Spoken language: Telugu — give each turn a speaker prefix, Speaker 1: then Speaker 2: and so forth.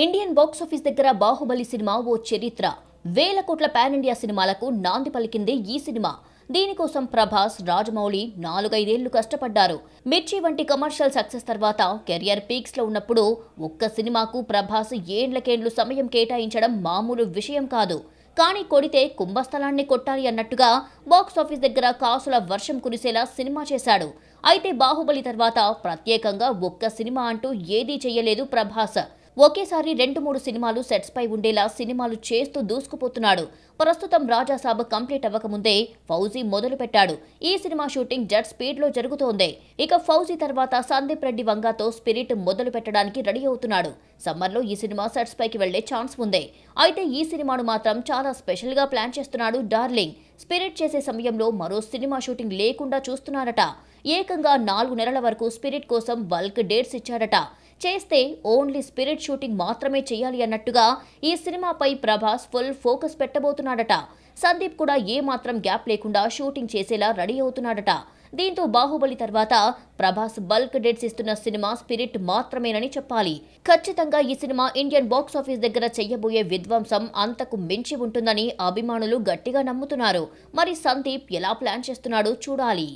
Speaker 1: ఇండియన్ బాక్సాఫీస్ దగ్గర బాహుబలి సినిమా ఓ చరిత్ర. వేల కోట్ల పాన్ ఇండియా సినిమాలకు నాంది పలికింది ఈ సినిమా. దీనికోసం ప్రభాస్, రాజమౌళి 4-5 ఏళ్లు కష్టపడ్డారు. మిర్చి వంటి కమర్షియల్ సక్సెస్ తర్వాత కెరియర్ పీక్స్ లో ఉన్నప్పుడు ఒక్క సినిమాకు ప్రభాస్ ఏండ్లకేండ్లు సమయం కేటాయించడం మామూలు విషయం కాదు. కానీ కొడితే కుంభస్థలాన్ని కొట్టాలి అన్నట్టుగా బాక్సాఫీస్ దగ్గర కాసుల వర్షం కురిసేలా సినిమా చేశాడు. అయితే బాహుబలి తర్వాత ప్రత్యేకంగా ఒక్క సినిమా అంటూ ఏదీ చెయ్యలేదు ప్రభాస్. ఒకేసారి 2-3 సినిమాలు సెట్స్ పై ఉండేలా సినిమాలు చేస్తూ దూసుకుపోతున్నాడు. ప్రస్తుతం రాజాసాబ్ కంప్లీట్ అవ్వకముందే ఫౌజీ మొదలు పెట్టాడు. ఈ సినిమా షూటింగ్ జెట్ స్పీడ్ లో జరుగుతోంది. ఇక ఫౌజీ తర్వాత సందీప్ రెడ్డి వంగాతో స్పిరిట్ మొదలు పెట్టడానికి రెడీ అవుతున్నాడు. సమ్మర్లో ఈ సినిమా సెట్స్ పైకి వెళ్లే ఛాన్స్ ఉంది. అయితే ఈ సినిమాను మాత్రం చాలా స్పెషల్ గా ప్లాన్ చేస్తున్నాడు డార్లింగ్. స్పిరిట్ చేసే సమయంలో మరో సినిమా షూటింగ్ లేకుండా చూస్తున్నారట. ఏకంగా 4 నెలల వరకు స్పిరిట్ కోసం బల్క్ డేట్స్ ఇచ్చాడట. చేస్తే ఓన్లీ స్పిరిట్ షూటింగ్ మాత్రమే చేయాలి అన్నట్టుగా ఈ సినిమాపై ప్రభాస్ ఫుల్ ఫోకస్ పెట్టబోతున్నాడట. సందీప్ కూడా ఏ మాత్రం గ్యాప్ లేకుండా షూటింగ్ చేసేలా రెడీ అవుతున్నాడట. దీంతో బాహుబలి తర్వాత ప్రభాస్ బల్క్ డేట్స్ ఇస్తున్న సినిమా స్పిరిట్ మాత్రమేనని చెప్పాలి. ఖచ్చితంగా ఈ సినిమా ఇండియన్ బాక్సాఫీస్ దగ్గర చెయ్యబోయే విధ్వంసం అంతకు మించి ఉంటుందని అభిమానులు గట్టిగా నమ్ముతున్నారు. మరి సందీప్ ఎలా ప్లాన్ చేస్తున్నాడో చూడాలి.